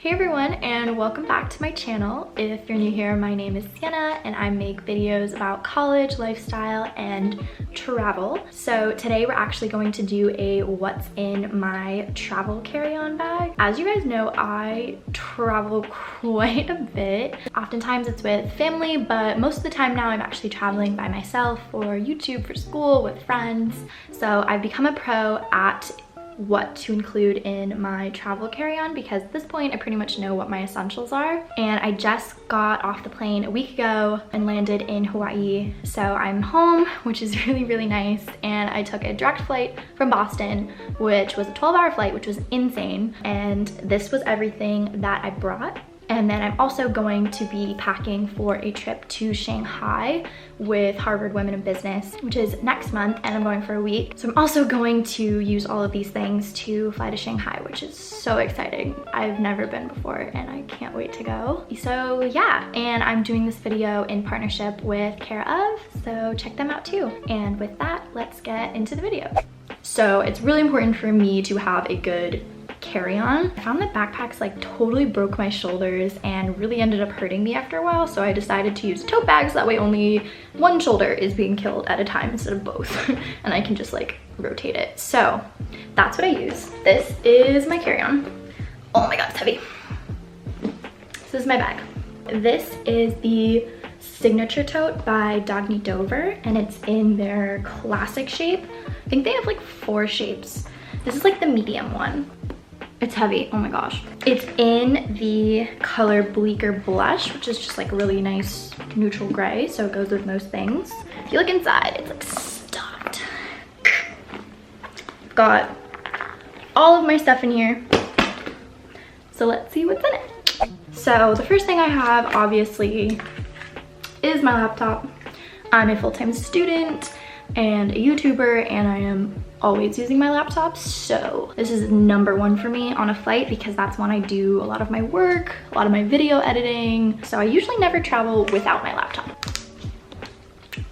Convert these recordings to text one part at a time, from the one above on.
Hey everyone, and welcome back to my channel. If you're new here, my name is Sienna and I make videos about college, lifestyle, and travel. So today we're actually going to do a what's in my travel carry-on bag. As you guys know, I travel quite a bit. Oftentimes it's with family, but most of the time now I'm actually traveling by myself for YouTube, for school, with friends. So I've become a pro at what to include in my travel carry-on because at this point I pretty much know what my essentials are. And I just got off the plane a week ago and landed in Hawaii. So I'm home, which is really nice. And I took a direct flight from Boston, which was a 12-hour flight, which was insane. And this was everything that I brought. And then I'm also going to be packing for a trip to Shanghai with Harvard Women in Business, which is next month, and I'm going for a week. So I'm also going to use all of these things to fly to Shanghai, which is so exciting. I've never been before and I can't wait to go. So yeah, and I'm doing this video in partnership with Care Of, so check them out too. And with that, let's get into the video. So it's really important for me to have a good carry-on. I found that backpacks like totally broke my shoulders and really ended up hurting me after a while, so I decided to use tote bags. That way only one shoulder is being killed at a time instead of both and I can just like rotate it. So that's what I use. This is my carry-on. Oh my god, it's heavy. This is my bag. This is the Signature Tote by diagnose, and it's in their classic shape. I think they have like 4 shapes. This is like the medium one. It's heavy, oh my gosh. It's in the color Bleaker Blush, which is just like really nice neutral gray, so it goes with most things. If you look inside, it's like stuffed. I've got all of my stuff in here, so let's see what's in it. So the first thing I have, obviously, is my laptop. I'm a full-time student and a YouTuber, and I am always using my laptop, so this is #1 for me on a flight because that's when I do a lot of my work, a lot of my video editing, so I usually never travel without my laptop.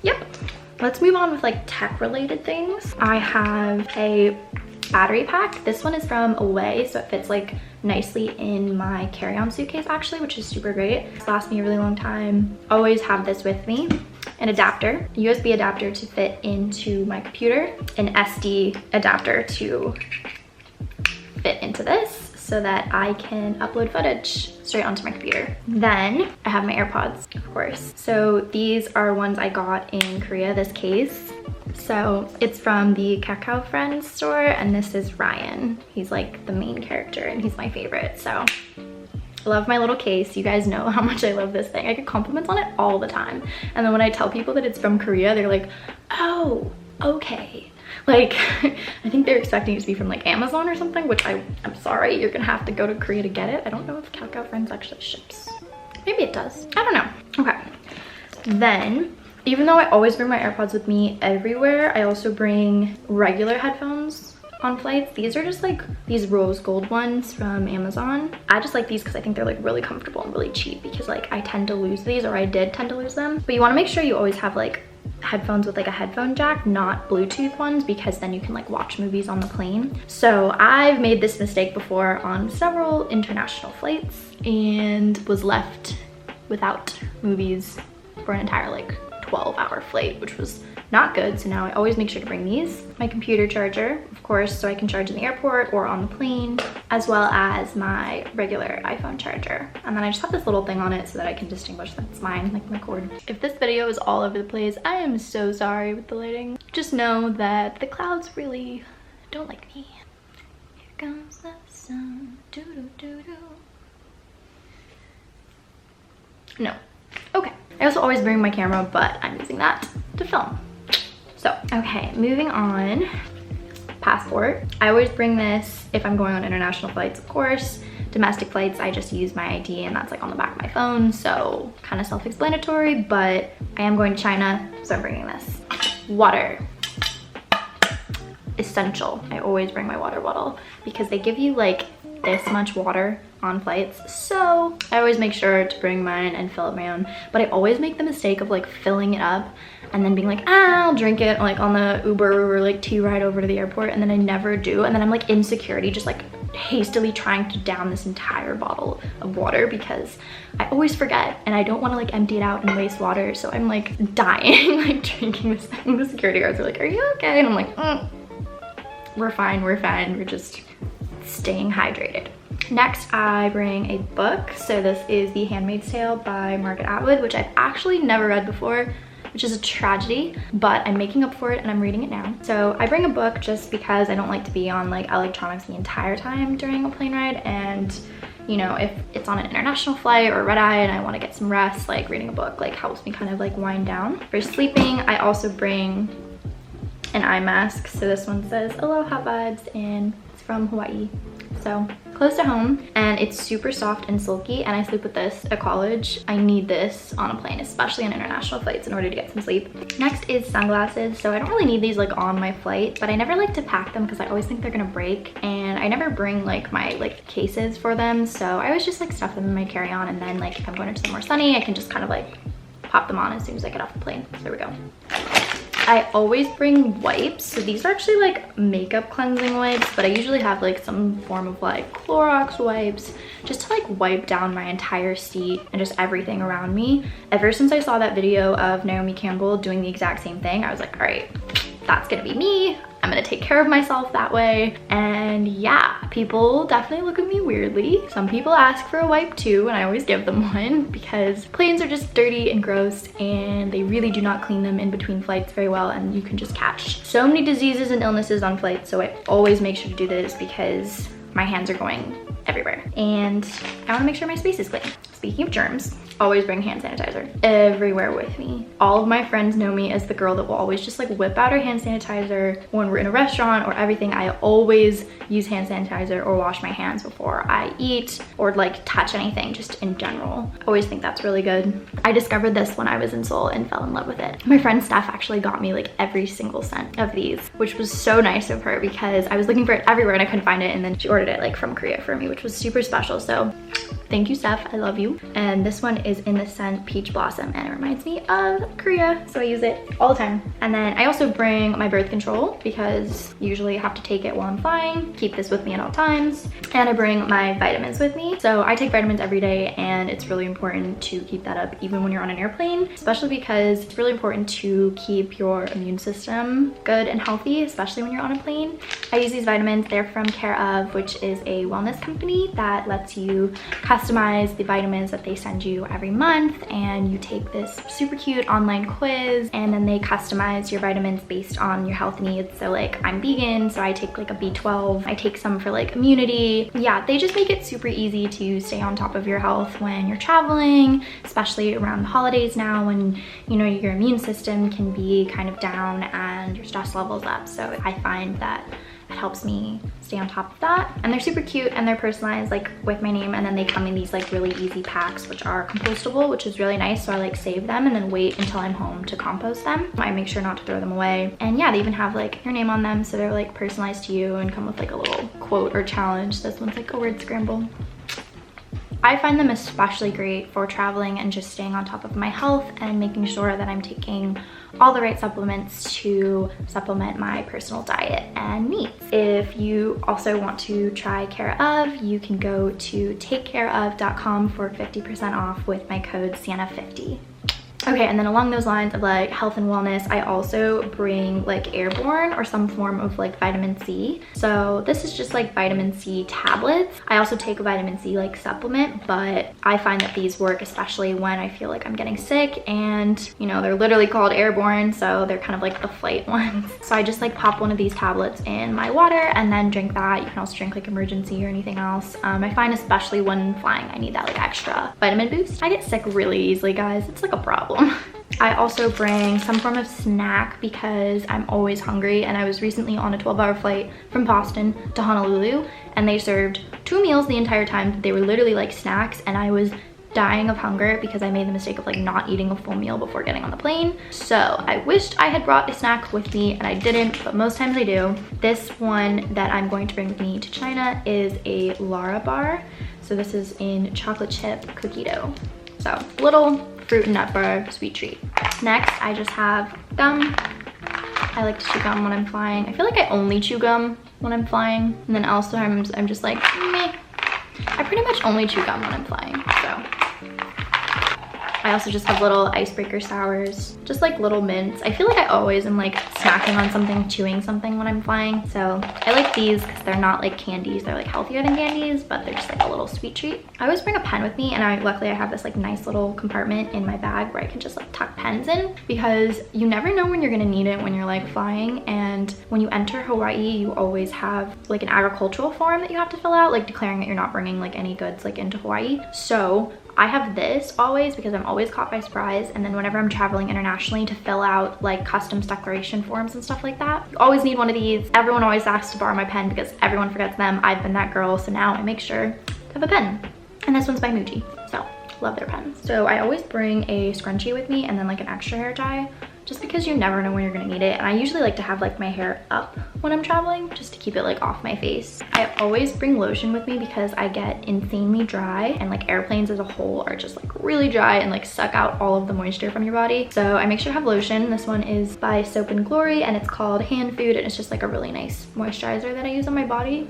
Yep. Let's move on with like tech related things. I have a battery pack. This one is from Away, so it fits like nicely in my carry-on suitcase actually, which is super great. It's lasted me a really long time. Always have this with me. An adapter, a USB adapter to fit into my computer, an SD adapter to fit into this so that I can upload footage straight onto my computer. Then I have my AirPods, of course. So these are ones I got in Korea, this case. So it's from the Kakao Friends store, and this is Ryan. He's like the main character and he's my favorite, so I love my little case. You guys know how much I love this thing. I get compliments on it all the time. And then when I tell people that it's from Korea, they're like, oh, okay. Like, I think they're expecting it to be from like Amazon or something, which I'm sorry, you're gonna have to go to Korea to get it. I don't know if Kakao Friends actually ships. Maybe it does. I don't know. Okay. Then, even though I always bring my AirPods with me everywhere, I also bring regular headphones on flights. These are just like these rose gold ones from Amazon. I just like these because I think they're like really comfortable and really cheap, because like I tend to lose these, or I did tend to lose them. But you want to make sure you always have like headphones with like a headphone jack, not Bluetooth ones, because then you can like watch movies on the plane. So I've made this mistake before on several international flights and was left without movies for an entire like 12-hour flight, which was not good. So now I always make sure to bring these. My computer charger, of course, so I can charge in the airport or on the plane, as well as my regular iPhone charger. And then I just have this little thing on it so that I can distinguish that it's mine, like my cord. If this video is all over the place, I am so sorry with the lighting. Just know that the clouds really don't like me. Here comes the sun. Doo -doo -doo -doo. No. Okay. I also always bring my camera, but I'm using that to film. So, okay, moving on. Passport. I always bring this if I'm going on international flights, of course. Domestic flights, I just use my ID, and that's like on the back of my phone, so kind of self-explanatory, but I am going to China, so I'm bringing this. Water. Essential. I always bring my water bottle because they give you like this much water on flights, so I always make sure to bring mine and fill up my own. But I always make the mistake of like filling it up and then being like, I'll drink it like on the Uber or like T ride over to the airport, and then I never do, and then I'm like insecurity just like hastily trying to down this entire bottle of water because I always forget and I don't want to like empty it out and waste water. So I'm like dying, like drinking this thing. The security guards are like, are you okay? And I'm like, we're fine, we're just staying hydrated. Next, I bring a book. So this is The Handmaid's Tale by Margaret Atwood, which I've actually never read before, which is a tragedy, but I'm making up for it and I'm reading it now. So I bring a book just because I don't like to be on like electronics the entire time during a plane ride. And you know, if it's on an international flight or red eye and I want to get some rest, like reading a book like helps me kind of like wind down. For sleeping, I also bring an eye mask. So this one says Aloha Vibes and it's from Hawaii. So close to home, and it's super soft and silky, and I sleep with this at college. I need this on a plane, especially on international flights, in order to get some sleep. Next is sunglasses. So I don't really need these like on my flight, but I never like to pack them because I always think they're gonna break, and I never bring like my like cases for them. So I always just like stuff them in my carry-on, and then like if I'm going to somewhere sunny, I can just kind of like pop them on as soon as I get off the plane. So there we go. I always bring wipes. So these are actually like makeup cleansing wipes, but I usually have like some form of like Clorox wipes just to like wipe down my entire seat and just everything around me. Ever since I saw that video of Naomi Campbell doing the exact same thing, I was like, all right, that's gonna be me. I'm gonna take care of myself that way. And yeah, people definitely look at me weirdly. Some people ask for a wipe too, and I always give them one because planes are just dirty and gross, and they really do not clean them in between flights very well, and you can just catch so many diseases and illnesses on flights. So I always make sure to do this because my hands are going everywhere, and I want to make sure my space is clean. Speaking of germs, always bring hand sanitizer everywhere with me. All of my friends know me as the girl that will always just like whip out her hand sanitizer when we're in a restaurant or everything. I always use hand sanitizer or wash my hands before I eat or like touch anything, just in general. I always think that's really good. I discovered this when I was in Seoul and fell in love with it. My friend Steph actually got me like every single scent of these, which was so nice of her because I was looking for it everywhere and I couldn't find it, and then she ordered it like from Korea for me, which was super special. So thank you, Steph, I love you. And this one is in the scent Peach Blossom, and it reminds me of Korea, so I use it all the time. And then I also bring my birth control because usually I have to take it while I'm flying. Keep this with me at all times. And I bring my vitamins with me. So I take vitamins every day, and it's really important to keep that up even when you're on an airplane, especially because it's really important to keep your immune system good and healthy, especially when you're on a plane. I use these vitamins. They're from Care Of, which is a wellness company that lets you customize the vitamins that they send you every month, and you take this super cute online quiz, and then they customize your vitamins based on your health needs. So like I'm vegan, so I take like a B12. I take some for like immunity. Yeah, they just make it super easy to stay on top of your health when you're traveling, especially around the holidays now when, you know, your immune system can be kind of down and your stress levels up. So I find that it helps me stay on top of that. And they're super cute and they're personalized like with my name, and then they come in these like really easy packs which are compostable, which is really nice. So I like save them and then wait until I'm home to compost them. I make sure not to throw them away. And yeah, they even have like your name on them, so they're like personalized to you and come with like a little quote or challenge. This one's like a word scramble. I find them especially great for traveling and just staying on top of my health and making sure that I'm taking all the right supplements to supplement my personal diet and needs. If you also want to try Care Of, you can go to takecareof.com for 50% off with my code Sienna50. Okay, and then along those lines of like health and wellness, I also bring like Airborne or some form of like vitamin C. So this is just like vitamin C tablets. I also take a vitamin C like supplement, but I find that these work especially when I feel like I'm getting sick, and you know, they're literally called Airborne, so they're kind of like the flight ones. So I just like pop one of these tablets in my water and then drink that. You can also drink like Emergency or anything else. I find especially when flying, I need that like extra vitamin boost. I get sick really easily, guys. It's like a problem. I also bring some form of snack because I'm always hungry, and I was recently on a 12-hour flight from Boston to Honolulu, and they served 2 meals the entire time. They were literally like snacks, and I was dying of hunger because I made the mistake of like not eating a full meal before getting on the plane. So I wished I had brought a snack with me, and I didn't, but most times I do. This one that I'm going to bring with me to China is a Lara bar. So this is in chocolate chip cookie dough. So little fruit and nut bar, sweet treat. Next, I just have gum. I like to chew gum when I'm flying. I feel like I only chew gum when I'm flying. And then also I'm just like, meh. I pretty much only chew gum when I'm flying, so. I also just have little icebreaker sours, just like little mints. I feel like I always am like snacking on something, chewing something when I'm flying. So I like these because they're not like candies. They're like healthier than candies, but they're just like a little sweet treat. I always bring a pen with me, and luckily I have this like nice little compartment in my bag where I can just like tuck pens in, because you never know when you're gonna need it when you're like flying. And when you enter Hawaii, you always have like an agricultural form that you have to fill out, like declaring that you're not bringing like any goods like into Hawaii. So I have this always because I'm always caught by surprise. And then whenever I'm traveling internationally to fill out like customs declaration forms and stuff like that, you always need one of these. Everyone always asks to borrow my pen because everyone forgets them. I've been that girl, so now I make sure to have a pen. And this one's by Muji, so love their pens. So I always bring a scrunchie with me and then like an extra hair tie, just because you never know when you're gonna need it. And I usually like to have like my hair up when I'm traveling, just to keep it like off my face. I always bring lotion with me because I get insanely dry, and like airplanes as a whole are just like really dry and like suck out all of the moisture from your body. So I make sure to have lotion. This one is by Soap and Glory and it's called Hand Food, and it's just like a really nice moisturizer that I use on my body.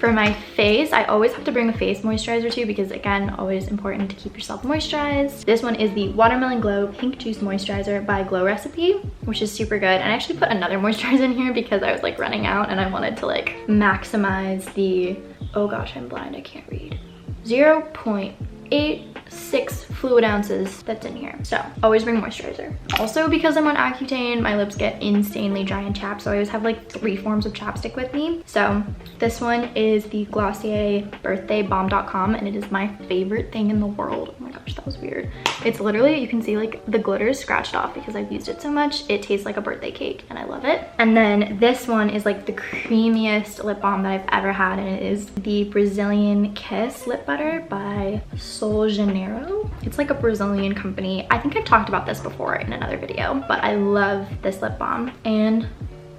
For my face, I always have to bring a face moisturizer too, because again, always important to keep yourself moisturized. This one is the Watermelon Glow Pink Juice Moisturizer by Glow Recipe, which is super good. And I actually put another moisturizer in here because I was like running out and I wanted to like maximize the, oh gosh, I'm blind, I can't read, 0.86 fluid ounces that's in here. So always bring moisturizer. Also, because I'm on Accutane, my lips get insanely dry and chapped, so I always have like 3 forms of chapstick with me. So this one is the Glossier Birthday Bomb.com, and it is my favorite thing in the world. Oh my gosh, that was weird. It's literally, you can see like the glitter is scratched off because I've used it so much. It tastes like a birthday cake and I love it. And then this one is like the creamiest lip balm that I've ever had, and it is the Brazilian Kiss Lip Butter by Sol Janeiro. It's like a Brazilian company. I think I've talked about this before in another video, but I love this lip balm and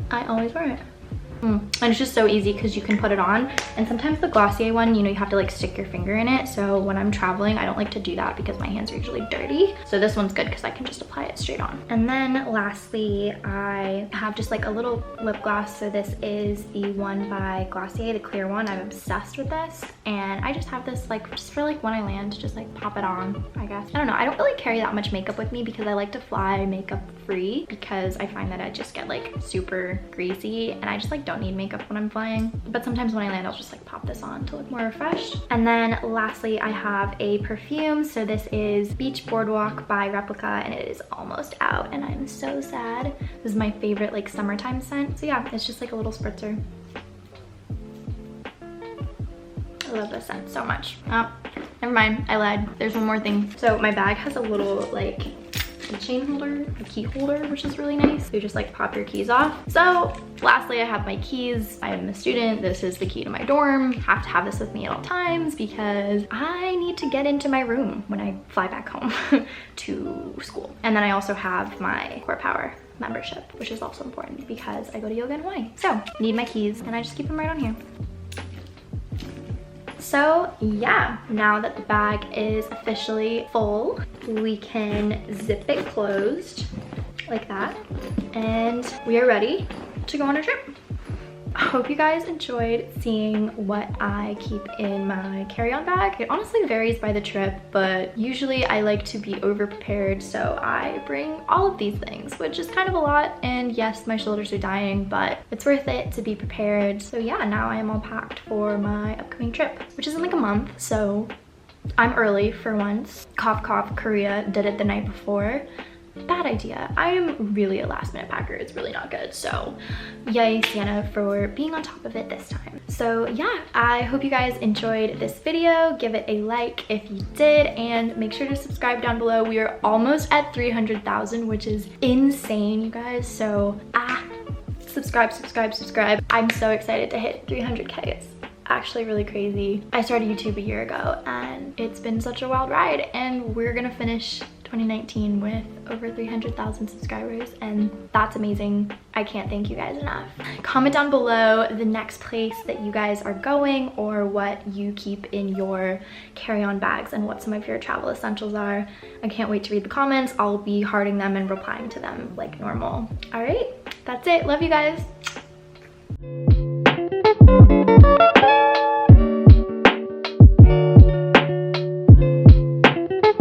I always wear it. And it's just so easy because you can put it on, and sometimes the Glossier one, you know, you have to like stick your finger in it. So when I'm traveling, I don't like to do that because my hands are usually dirty. So this one's good because I can just apply it straight on. And then lastly, I have just like a little lip gloss. So this is the one by Glossier, the clear one. I'm obsessed with this, and I just have this like just for like when I land to just like pop it on, I guess. I don't know, I don't really carry that much makeup with me because I like to fly makeup free, because I find that I just get like super greasy and I just like don't need makeup when I'm flying. But sometimes when I land, I'll just like pop this on to look more refreshed. And then lastly, I have a perfume. So this is Beach Boardwalk by Replica, and it is almost out and I'm so sad. This is my favorite like summertime scent. So yeah, it's just like a little spritzer. I love this scent so much. Oh, never mind, I lied. There's one more thing. So my bag has a little like keychain holder, a key holder, which is really nice. You just like pop your keys off. So lastly, I have my keys. I am a student. This is the key to my dorm. Have to have this with me at all times because I need to get into my room when I fly back home to school. And then I also have my Core Power membership, which is also important because I go to yoga in Hawaii. So need my keys, and I just keep them right on here. So yeah, now that the bag is officially full, we can zip it closed like that, and we are ready to go on a trip. I hope you guys enjoyed seeing what I keep in my carry-on bag. It honestly varies by the trip, but usually I like to be over-prepared, so I bring all of these things, which is kind of a lot. And yes, my shoulders are dying, but it's worth it to be prepared. So yeah, now I am all packed for my upcoming trip, which is in like a month, so I'm early for once. Cough, cough, Korea did it the night before. Bad idea. I am really a last minute packer. It's really not good. So yay, Sienna, for being on top of it this time. So yeah, I hope you guys enjoyed this video. Give it a like if you did, and make sure to subscribe down below. We are almost at 300,000, which is insane, you guys. So subscribe, subscribe, subscribe. I'm so excited to hit 300K. It's actually really crazy. I started YouTube a year ago and it's been such a wild ride, and we're gonna finish 2019 with over 300,000 subscribers, and that's amazing. I can't thank you guys enough. Comment down below the next place that you guys are going, or what you keep in your carry-on bags and what some of your travel essentials are. I can't wait to read the comments. I'll be hearting them and replying to them like normal. All right, that's it. Love you guys.